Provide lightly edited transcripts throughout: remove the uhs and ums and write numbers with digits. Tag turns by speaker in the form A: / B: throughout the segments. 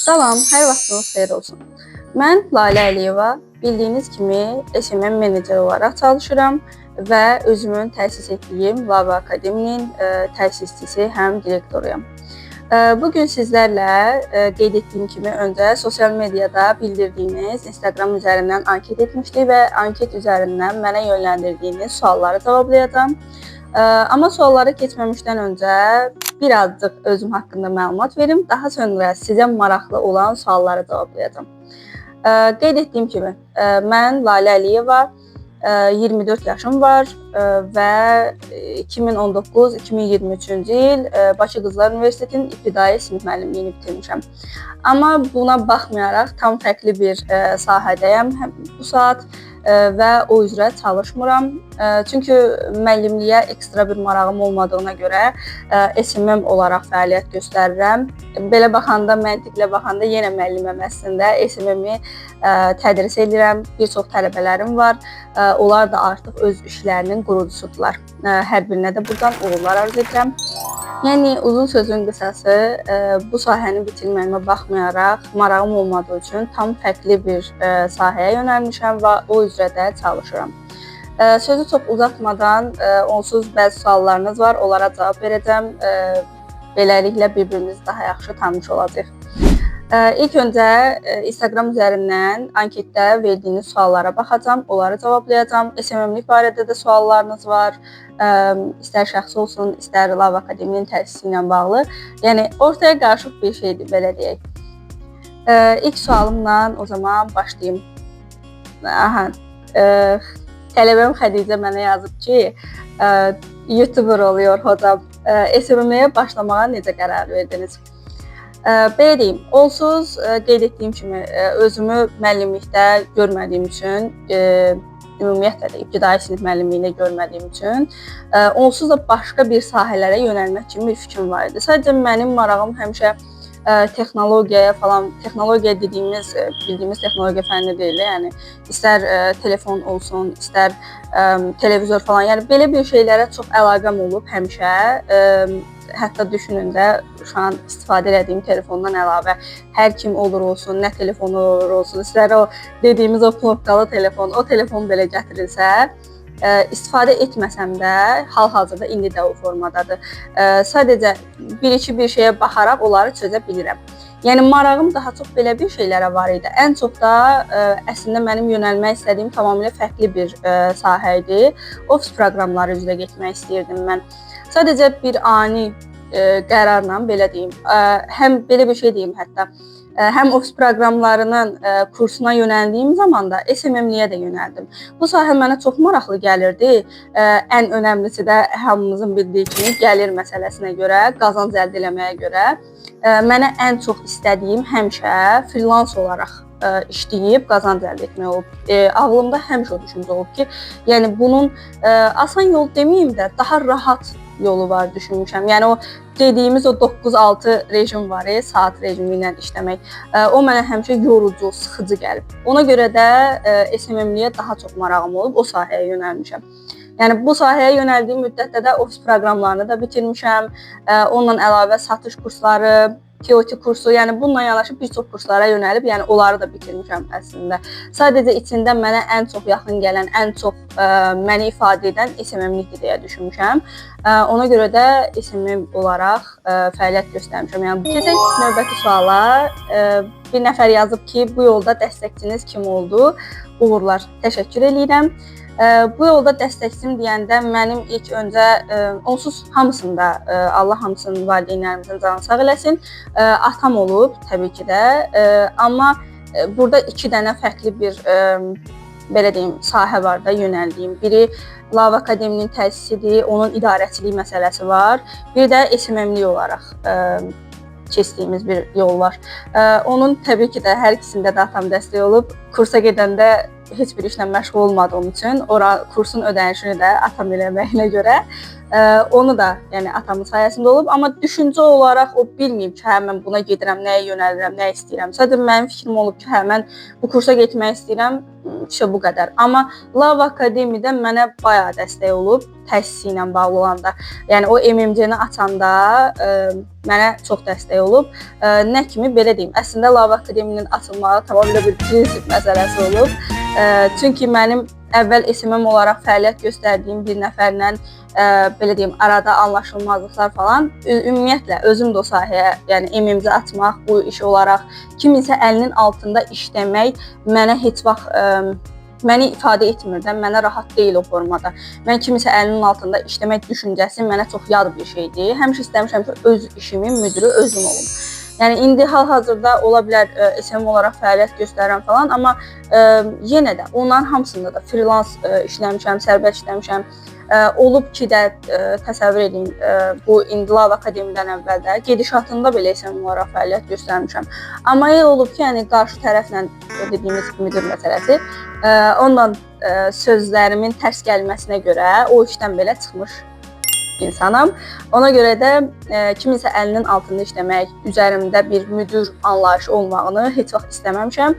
A: Salam, hər vaxtınız xeyir olsun. Mən Lalə Əliyeva, bildiyiniz kimi SMM meneceri olaraq çalışıram və özümün təsis etdiyim Lava Akademinin təsisçisi, həm direktoruyam. Bu gün sizlərlə qeyd etdiyim kimi öncə sosial mediada bildirdiyiniz Instagram üzərindən anket etmişdik və anket üzərindən mənə yönləndirdiyiniz sualları cavablayacağam. Amma suallara keçməmişdən öncə birazcıq özüm haqqında məlumat verim. Daha sonra sizə maraqlı olan sualları cavablayacağam. Qeyd etdiyim kimi, mən Lalə Əliyeva, 24 yaşım var və 2019-2023-cü il Bakı Qızlar Universitetinin İbtidai sinif müəllimliyini bitirmişəm. Amma buna baxmayaraq tam fərqli bir sahədəyəm bu saat və o üzrə çalışmıram. Çünki müəllimliyə ekstra bir marağım olmadığına görə SMM olaraq fəaliyyət göstərirəm. Belə baxanda, məntiqlə baxanda yenə müəlliməm əslində. SMM-i tədris edirəm. Bir çox tələbələrim var. Onlar da artıq öz işlərinin qurucusudurlar. Hər birinə də buradan uğurlar arzu edirəm. Yəni uzun sözün qısası, bu sahəni bitirməyimə baxmayaraq marağım olmadığı üçün tam fərqli bir sahəyə yönəlmişəm və o üzrə də çalışıram. Sözü çox uzatmadan onsuz bəzi suallarınız var, onlara cavab verəcəm. Beləliklə bir-birimizi daha yaxşı tanış olacağıq. İlk öncə Instagram üzərindən anketdə verdiyiniz suallara baxacağam, onları cavablayacağım. SMM-lik barədə də suallarınız var. İstər şəxsi olsun, istər Lava Akademinin təsisi ilə bağlı. Yəni ortaya qarışıq bir şeydir, belə deyək. İlk sualımla o zaman başlayayım. Tələbəm Xədicə mənə yazıb ki, YouTuber oluyor hocam. SMM-yə başlamağa necə qərar verdiniz? Belə deyim, onsuz qeyd etdiyim kimi özümü müəllimlikdə görmədiyim üçün, ümumiyyətlə də ibtidai sinif müəllimliyində görmədiyim üçün, onsuz da başqa bir sahələrə yönəlmək kimi bir fikrim var idi. Sadəcə mənim marağım həmişə texnologiyaya falan, texnologiya dediyimiz, bildiyimiz texnologiya fənni deyil, yəni istər telefon olsun, istər televizor falan, yəni belə bir şeylərə çox əlaqəm olub həmişə. Hətta düşünün də şu an istifadə etdiyim telefondan əlavə hər kim olur olsun, nə telefonu olur olsun, istər o dediyimiz o knopkalı telefon, o telefon belə gətirilsə, istifadə etməsəm də hal-hazırda indi də o formadadır. Sadəcə bir-iki bir şeyə baxaraq onları çözə bilirəm. Yəni marağım daha çox belə bir şeylərə var idi. Ən çox da əslində mənim yönəlmək istədiyim tamamilə fərqli bir sahə idi. Office proqramları üzrə getmək istəyirdim mən. Sadəcə bir ani qərarla, belə deyim, həm belə bir şey deyim hətta, həm ofis proqramlarının kursuna yönəldiyim zaman da SMM-liyə də yönəldim. Bu sahə mənə çox maraqlı gəlirdi. Ən önəmlisi də hamımızın bildiyi kimi gəlir məsələsinə görə, qazanc əldə etməyə görə mənə ən çox istədiyim həmişə freelance olaraq işləyib qazanc əldə etmək olub. Ağlımda həmişə o düşüncə olub ki, yəni bunun asan yol deməyim də daha rahat yolu var düşünmüşəm. Yəni o dediyimiz o 9-6 rejim var, saat rejimi ilə işləmək. O mənə həmişə yorucu, sıxıcı gəlib. Ona görə də SMM-liyə daha çox marağım olub, o sahəyə yönəlmişəm. Yəni bu sahəyə yönəldiyim müddətdə də ofis proqramlarını da bitirmişəm. Onunla əlavə satış kursları, TOT kursu, yəni bununla yanaşı bir çox kurslara yönəlib, yəni onları da bitirmişəm əslində. Sadəcə içində mənə ən çox yaxın gələn, ən çox məni ifadə edən SMM-likdir deyə düşünmüşəm. Ona görə də SMM olaraq fəaliyyət göstərmişəm. Yəni keçək növbəti suala. Bir nəfər yazıb ki, bu yolda dəstəkçiniz kim oldu? Uğurlar. Təşəkkür edirəm. Bu yolda dəstəkçim deyəndə mənim ilk öncə onsuz hamısında Allah hamısının valideynlərimizin canını sağ eləsin. Atam olub təbii ki də. Amma burada iki dənə fərqli bir belə deyim sahə var da yönəldiyim. Biri Lava Akademinin təsisidir, onun idarəçilik məsələsi var. Bir də SMM-lik olaraq keçdiyimiz bir yol var. Onun təbii ki də hər ikisində də atam dəstək olub. Kursa gedəndə heç bir işlə məşğul olmadığım üçün ora kursun ödənişini də atam eləməyinə görə onu da yəni atamın sayəsində olub. Amma düşüncə olaraq o bilməyib ki, hə mən buna gedirəm, nəyə yönəlirəm, nə istəyirəm. Sadəcə mənim fikrim olub ki, hə mən bu kursa getmək istəyirəm, işte bu qədər. Amma Love Akademiyada mənə bayağı dəstək olub təsisi ilə bağlı olanda. Yəni o MMC-ni açanda mənə çox dəstək olub. Nə kimi belə deyim, əslində Love Akademiyinin açılmağı tamamilə bir prinsip məsələsi olub. Çünki mənim əvvəl SMM olaraq fəaliyyət göstərdiyim bir nəfərlə belə deyim, arada anlaşılmazlıqlar falan, ümumiyyətlə özüm də o sahəyə, yəni MMC açmaq, bu iş olaraq kiminsə əlinin altında işləmək mənə heç vaxt məni ifadə etmir də, mənə rahat deyil o formada. Mən kiminsə əlinin altında işləmək düşüncəsi mənə çox yad bir şeydir. Həmişə istəmişəm ki, öz işimin müdiri özüm olum. Yəni indi hal-hazırda ola bilər SMM olaraq fəaliyyət göstərirəm falan, amma yenə də onların hamısında da freelance işləmişəm, sərbəst işləmişəm. Olub ki də təsəvvür edin, bu indi Love Akademiyadan əvvəl də gedişatında belə SMM olaraq fəaliyyət göstərmişəm. Amma elə olub ki, yəni qarşı tərəflə dediyimiz müdir məsələsi, onunla sözlərimin tərs gəlməsinə görə o işdən belə çıxmış insanam. Ona görə də kiminsə əlinin altında işləmək, üzərimdə bir müdür anlayışı olmağını heç vaxt istəməmişəm.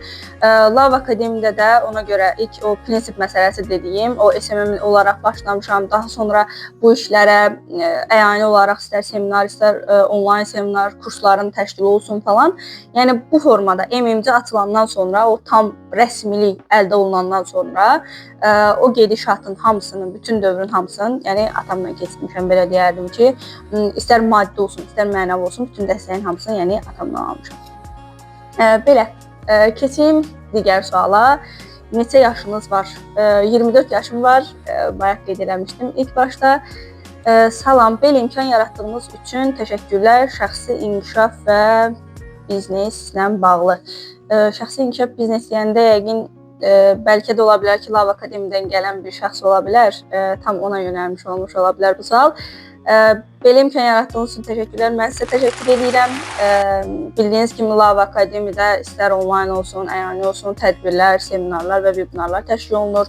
A: Love Akademiyada da ona görə ilk o prinsip məsələsi dediyim, o SMM olaraq başlamışam. Daha sonra bu işlərə əyani olaraq istər seminar, istər onlayn seminar kursların təşkil olsun falan. Yəni bu formada MMC açılandan sonra, o tam rəsmilik əldə olunandan sonra o gedişatın hamısını, bütün dövrün hamısını, yəni atamla keçmişəm, belə deyərdim ki, istər maddi olsun, istər mənəvi olsun, bütün dəstəyin hamısını yəni atamdan almışam. Belə, keçeyim digər suala. Neçə yaşınız var? 24 yaşım var, bayaq qeyd eləmişdim ilk başda. Salam, belə imkan yaratdığınız üçün təşəkkürlər. Şəxsi inkişaf və bizneslə bağlı. Şəxsi inkişaf biznes deyəndə yəqin bəlkə də ola bilər ki, Love Akademiyadan gələn bir şəxs ola bilər, tam ona yönəlmiş olmuş ola bilər bu sual. Belə imkan yaratdığınız üçün təşəkkürlər. Mən sizə təşəkkür edirəm. Bildiyiniz kimi Love Akademiyada istər onlayn olsun, əyani olsun, tədbirlər, seminarlar və webinarlar təşkil olunur.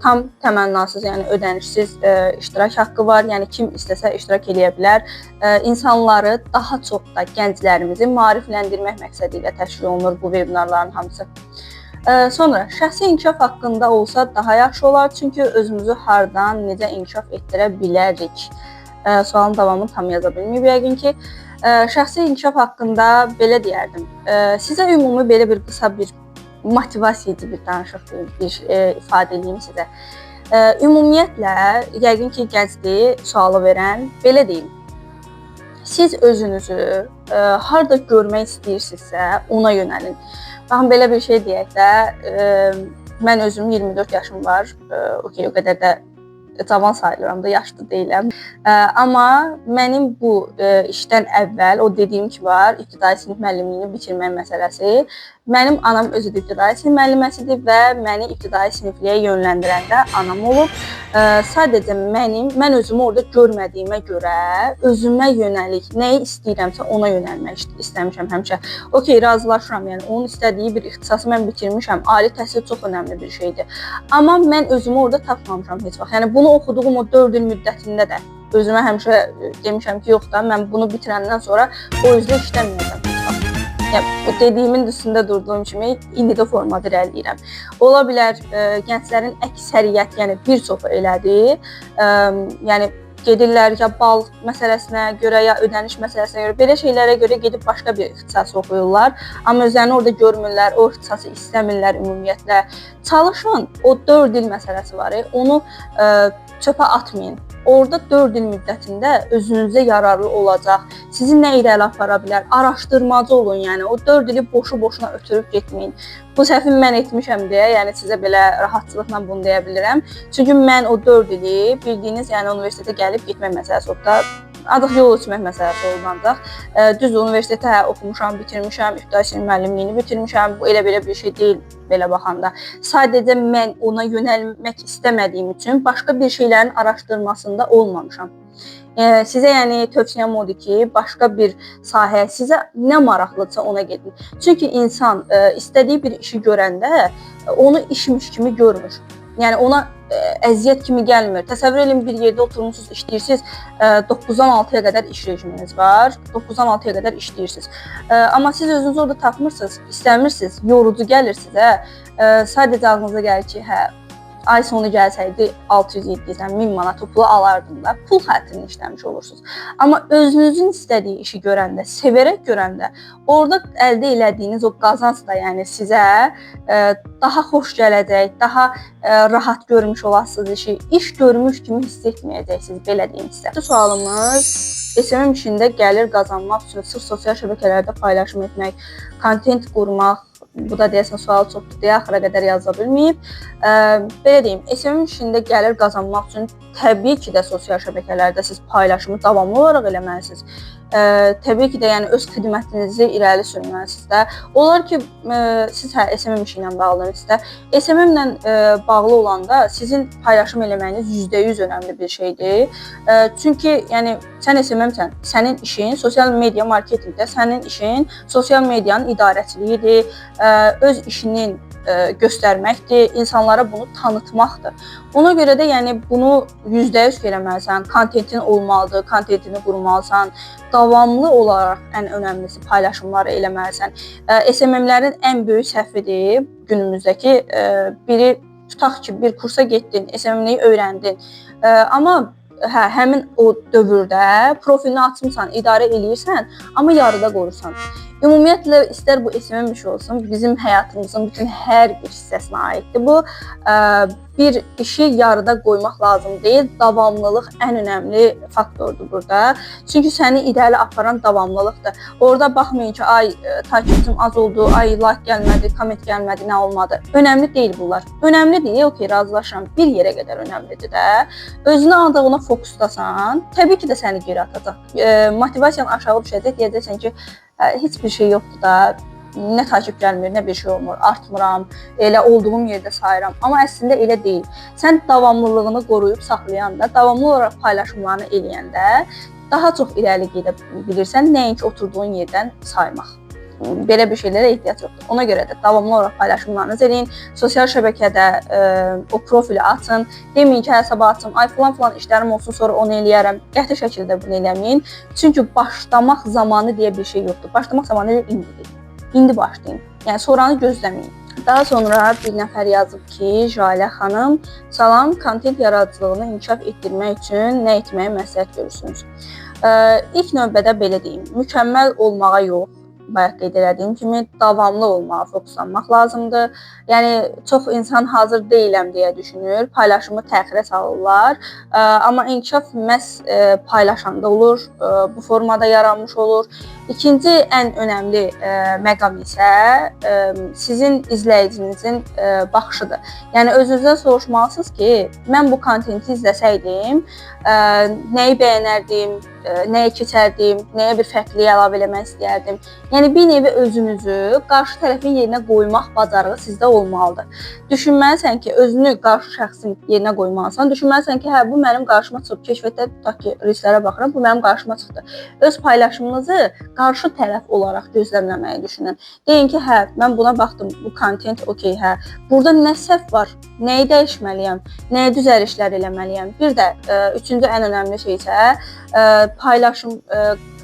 A: Tam təmənnasız, yəni ödənişsiz iştirak haqqı var. Yəni kim istəsə iştirak edə bilər. İnsanları, daha çox da gənclərimizi maarifləndirmək məqsədi ilə təşkil olunur bu webinarların hamısı. Sonra şəxsi inkişaf haqqında olsa daha yaxşı olar, çünki özümüzü hardan, necə inkişaf etdirə bilərik? Sualın davamını tam yaza bilməyib yəqin ki. Şəxsi inkişaf haqqında belə deyərdim. Sizə ümumi belə bir qısa bir motivasiya edici bir danışıq, bir ifadə edeyim sizə. Ümumiyyətlə, yəqin ki, gəncdir sualı verən, belə deyim. Siz özünüzü harda görmək istəyirsinizsə, ona yönəlin. Baxın, belə bir şey deyək də, mən özüm 24 yaşım var, o qədər də cavan sayılıram da, yaşlı deyiləm. Amma mənim bu işdən əvvəl, o dediyim ki var, ibtidai sinif müəllimliyini bitirmək məsələsi. Mənim anam özü də ibtidai sinif müəlliməsidir və məni ibtidai sinifliyə yönləndirən də anam olub. Sadəcə mən özümü orada görmədiyimə görə özümə yönəlik, nəyi istəyirəmsə ona yönəlmək istəmişəm həmişə. Okey, razılaşıram, yəni onun istədiyi bir ixtisası mən bitirmişəm. Ali təhsil çox önəmli bir şeydir. Amma mən özümü orada tapmamışam heç vaxt. Yəni bunu oxuduğum o 4 il müddətində də özümə həmişə demişəm ki, yox da mən bunu bitirəndən sonra o üzrə işləməyəcəm heç vaxt. Yəni dediyimin üstündə durduğum kimi indi də formada irəliləyirəm. Ola bilər gənclərin əksəriyyət, yəni bir çoxu elədir. Yəni gedirlər ya bal məsələsinə görə, ya ödəniş məsələsinə görə, belə şeylərə görə gedib başqa bir ixtisas oxuyurlar. Amma özlərini orada görmürlər, o ixtisası istəmirlər ümumiyyətlə. Çalışın, o 4 il məsələsi var, onu çöpə atmayın. Orada 4 il müddətində özünüzə yararlı olacaq, sizi nə irəli apara bilər, araşdırmacı olun, yəni o 4 ili boşu-boşuna ötürüb getməyin. Bu səhvi mən etmişəm deyə, yəni sizə belə rahatçılıqla bunu deyə bilirəm. Çünki mən o 4 ili bildiyiniz, yəni universitetə gəlib getmək məsələsi oldu da, ancaq yol ölçmək məsələsi olunacaq. Düz universitetə oxumuşam, bitirmişəm, ibtidai müəllimliyini bitirmişəm. Bu elə belə bir şey deyil belə baxanda. Sadəcə mən ona yönəlmək istəmədiyim üçün başqa bir şeylərin araşdırmasında olmamışam. Sizə yəni tövsiyəm odur ki, başqa bir sahə sizə nə maraqlıdırsa ona gedin. Çünki insan istədiyi bir işi görəndə onu işmiş kimi görmür. Yəni ona əziyyət kimi gəlmir. Təsəvvür edin, bir yerdə oturmusunuz, işləyirsiniz, 9-dan 6-ya qədər iş rejiminiz var, 9-dan 6-ya qədər işləyirsiniz. Amma siz özünüzü orada tapmırsınız, istəmirsiniz, yorucu gəlir sizə. Sadəcə ağlınıza gəlir ki, hə, ay sonu gəlsəydi 600-700-dən 1000 manat pulu alardım da, pul xətrini işləmiş olursunuz. Amma özünüzün istədiyi işi görəndə, sevərək görəndə, orada əldə elədiyiniz o qazanc da yəni sizə daha xoş gələcək, daha rahat görmüş olasınız işi, iş görmüş kimi hiss etməyəcəksiniz, belə deyim sizə. Bu sualımız SMM işində gəlir qazanmaq üçün sırf sosial şəbəkələrdə paylaşım etmək, kontent qurmaq, bu da deyəsən sual çoxdur deyə axıra qədər yaza bilməyib. Belə deyim, SMM işində gəlir qazanmaq üçün təbii ki də sosial şəbəkələrdə siz paylaşımı davamlı olaraq eləməlisiniz. Təbii ki də yəni öz xidmətinizi irəli sürməlisiniz də. Olar ki, siz SMM işi ilə bağlısınızsa, SMM ilə bağlı olanda sizin paylaşım eləməyiniz %100 önəmli bir şeydir. Çünki yəni sən SMM-sən, sənin işin sosial media marketinqdə, sənin işin sosial medianın idarəçiliyidir, öz işinin göstərməkdir, insanlara bunu tanıtmaqdır. Ona görə də yəni bunu %100 eləməlisən, kontentin olmalıdır, kontentini qurmalısan, davamlı olaraq ən önəmlisi paylaşımları eləməlisən. SMM-lərin ən böyük səhvidir günümüzdəki biri, tutaq ki, bir kursa getdin, SMM-liyi öyrəndin, amma həmin o dövrdə profilini açmısan, idarə eləyirsən, amma yarıda qoyursan. Ümumiyyətlə, istər bu SMM işi olsun, bizim həyatımızın bütün hər bir hissəsinə aiddir. Bu, bir işi yarıda qoymaq lazım deyil, davamlılıq ən önəmli faktordur burada. Çünki səni irəli aparan davamlılıqdır. Orada baxmayın ki, ay takipçim az oldu, ay like gəlmədi, komment gəlmədi, nə olmadı. Önəmli deyil bunlar. Önəmlidir, okey, razılaşıram, bir yerə qədər önəmlidir də. Özünü ancaq ona fokuslasan, təbii ki də səni geri atacaq. Motivasiyan aşağı düşəcək, deyəcəksən ki, heç bir şey yoxdur da, nə takip gəlmir, nə bir şey olmur, artmıram, elə olduğum yerdə sayıram. Amma əslində elə deyil. Sən davamlılığını qoruyub saxlayanda, davamlı olaraq paylaşımlarını eləyəndə daha çox irəli gedə bilirsən, nəinki oturduğun yerdən saymaq. Belə bir şeylərə ehtiyac yoxdur. Ona görə də davamlı olaraq paylaşımlarınızı eləyin. Sosial şəbəkədə o profili açın. Deməyin ki, sabah açım, ay filan işlərim olsun, sonra onu eləyərəm. Qəti şəkildə bunu eləməyin. Çünki başlamaq zamanı deyə bir şey yoxdur. Başlamaq zamanı elə indidir. İndi başlayın. Yəni sonranı gözləməyin. Daha sonra bir nəfər yazıb ki, Jalə xanım, salam, kontent yaradıcılığını inkişaf etdirmək üçün nə etməyə məsləhət görürsünüz? İlk növbədə belə deyim, mükəmməl olmağa yox. Bayaq qeyd elədiyim kimi davamlı olmağa fokuslanmaq lazımdır. Yəni çox insan hazır deyiləm deyə düşünür, paylaşımı təxirə salırlar. Amma inkişaf məhz paylaşanda olur, bu formada yaranmış olur. İkinci ən önəmli məqam isə sizin izləyicinizin baxışıdır. Yəni özünüzdən soruşmalısınız ki, mən bu kontenti izləsəydim, nəyi bəyənərdim, nəyə keçərdim, nəyə bir fərqlilik əlavə eləmək istəyərdim. Yəni bir nevi özünüzü qarşı tərəfin yerinə qoymaq bacarığı sizdə olmalıdır. Düşünməlisən ki, özünü qarşı şəxsin yerinə qoymalısan. Düşünməlisən ki, hə, bu mənim qarşıma çıxıb, keşfətdə tutaq ki, risklərə baxıram, bu mənim qarşıma çıxdı. Öz paylaşımınızı qarşı tərəf olaraq gözləməməyi düşünün. Deyin ki, hə, mən buna baxdım, bu kontent okey, hə. Burada nə səhv var, nəyi dəyişməliyəm, nəyə düzəlişlər eləməliyəm. Bir də üçüncü ən önəmli şey isə paylaşım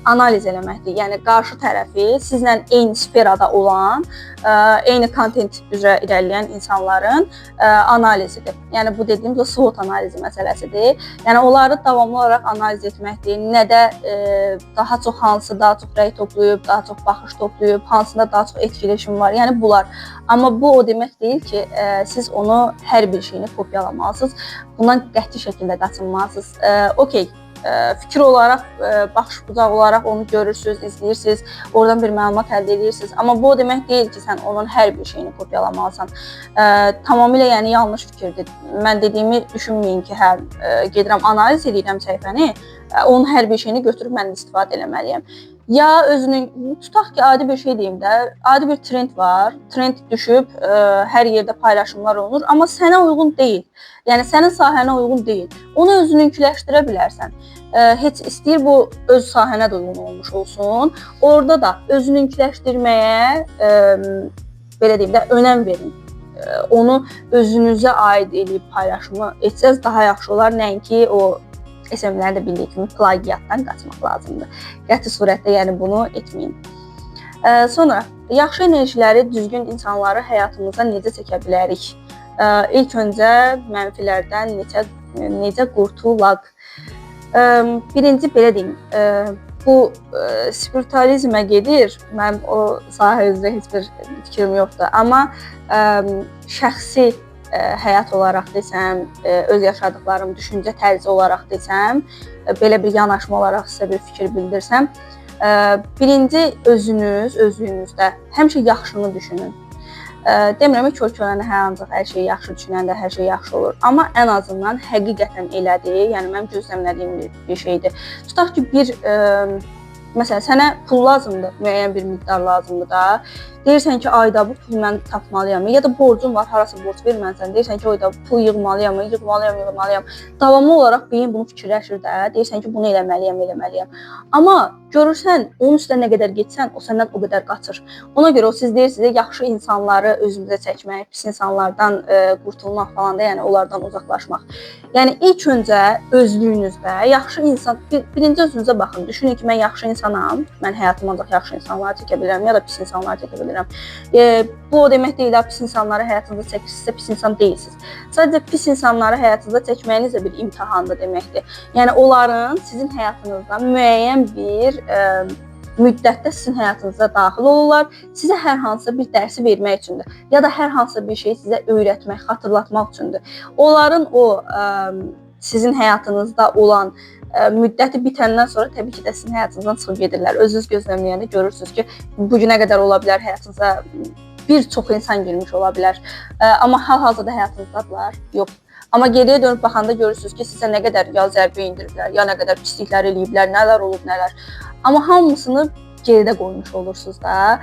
A: analiz eləməkdir. Yəni qarşı tərəfi sizlə eyni sferada olan, eyni kontent üzrə irəliləyən insanların analizidir. Yəni bu dediyimiz o SWOT analizi məsələsidir. Yəni onları davamlı olaraq analiz etməkdir. Nədə daha çox, hansı daha çox rəy toplayıb, daha çox baxış toplayıb, hansında daha çox etkiləşim var. Yəni bunlar. Amma bu o demək deyil ki, siz onu hər bir şeyini kopyalamalısınız. Bundan qəti şəkildə qaçınmalısınız. Okey. fikir olaraq, baxış bucaq olaraq onu görürsüz, izləyirsiniz, oradan bir məlumat əldə edirsiniz. Amma bu o demək deyil ki, sən onun hər bir şeyini kopyalamalısan. Tamamilə yəni yanlış fikirdir. Mən dediyimi düşünməyin ki, hə, gedirəm analiz edirəm səhifəni, onun hər bir şeyini götürüb mən istifadə etməliyəm. Ya özünün, tutaq ki, adi bir şey deyim də, adi bir trend var, trend düşüb, hər yerdə paylaşımlar olunur, amma sənə uyğun deyil. Yəni sənin sahənə uyğun deyil. Onu özününkiləşdirə bilərsən. Heç istəyir bu öz sahənə də uyğun olmuş olsun. Orada da özününkiləşdirməyə, belə deyim də, önəm verin. Onu özünüzə aid edib paylaşımı etsəz daha yaxşı olar, nəinki o SMM-lər də bildiyi kimi plagiatdan qaçmaq lazımdır. Qəti surətdə yəni bunu etməyin. Sonra yaxşı enerjiləri, düzgün insanları həyatımıza necə çəkə bilərik? İlk öncə mənfilərdən necə qurtulaq? Birinci belə deyim, bu spiritualizmə gedir. Mənim o sahə üzrə heç bir fikrim yoxdur. Amma şəxsi həyat olaraq desəm, öz yaşadıqlarım, düşüncə tərzi olaraq desəm, belə bir yanaşma olaraq sizə bir fikir bildirsəm, birinci özlüyünüzdə həmişə yaxşını düşünün. Demirəm ki, kör-körənə ancaq hər şey yaxşı düşünəndə hər şey yaxşı olur. Amma ən azından həqiqətən elədir, yəni mənim gözləmədiyim bir şeydir. Tutaq ki, məsələn, sənə pul lazımdır, müəyyən bir miqdar lazımdır da. Deyirsən ki, ayda bu pulu mən tapmalıyam. Ya da borcun var, harasa borc verməlisən. Deyirsən ki, ayda pul yığmalıyam. Davamlı olaraq beyin bunu fikirləşir də. Deyirsən ki, bunu eləməliyəm. Amma görürsən, onun üstə nə qədər getsən, o səndən o qədər qaçır. Ona görə siz deyirsiniz, yaxşı insanları özünüzə çəkmək, pis insanlardan qurtulmaq falan da, yəni onlardan uzaqlaşmaq. Yəni ilk öncə özlüyünüzdə yaxşı insan, birinci özünüzə baxın. Düşünün ki, mən yaxşı insanam. Mən həyatımda ancaq yaxşı insanları çəkə bilirəm, ya da pis insanları çəkə bilirəm. Bu o demək deyil, pis insanları həyatınızda çəkirsinizsə pis insan deyilsiniz. Sadəcə pis insanları həyatınızda çəkməyiniz də bir imtahandır deməkdir. Yəni onların sizin həyatınızda müəyyən bir müddətdə sizin həyatınıza daxil olurlar. Sizə hər hansısa bir dərsi vermək üçündür. Ya da hər hansısa bir şey sizə öyrətmək, xatırlatmaq üçündür. Onların o sizin həyatınızda olan müddəti bitəndən sonra təbii ki də sizin həyatınızdan çıxıb gedirlər. Özünüz gözləməyəndə görürsünüz ki, bu günə qədər ola bilər həyatınıza bir çox insan girmiş ola bilər. Amma hal-hazırda həyatınızdadılar? Yox. Amma geriyə dönüb baxanda görürsünüz ki, sizə nə qədər ya zərbə indiriblər, ya nə qədər pisliklər eləyiblər, nələr olub, nələr. Amma hamısını geridə qoymuş olursunuz da.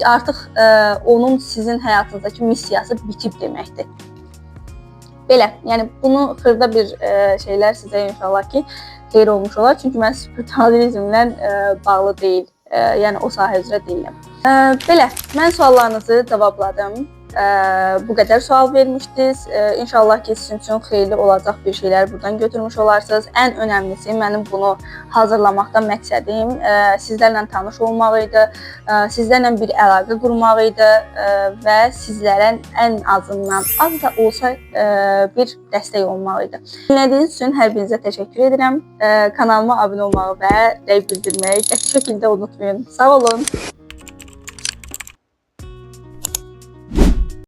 A: Artıq onun sizin həyatınızdakı missiyası bitib deməkdir. Belə, yəni bunu xırda bir şeylər sizə inşallah ki, xeyir olmuş olar. Çünki mən spiritualizmlə bağlı deyil, yəni o sahə üzrə deyiləm. Belə, mən suallarınızı cavabladım. Bu qədər sual vermişdiniz. İnşallah ki, sizin üçün xeyirli olacaq bir şeylər buradan götürmüş olarsınız. Ən önəmlisi mənim bunu hazırlamaqdan məqsədim sizlərlə tanış olmaq idi, sizlərlə bir əlaqə qurmaq idi və sizlərə ən azından az da olsa bir dəstək olmaq idi. Dinlədiyiniz üçün hər birinizə təşəkkür edirəm. Kanalıma abunə olmağı və rəy bildirməyi qəti şəkildə unutmayın. Sağ olun.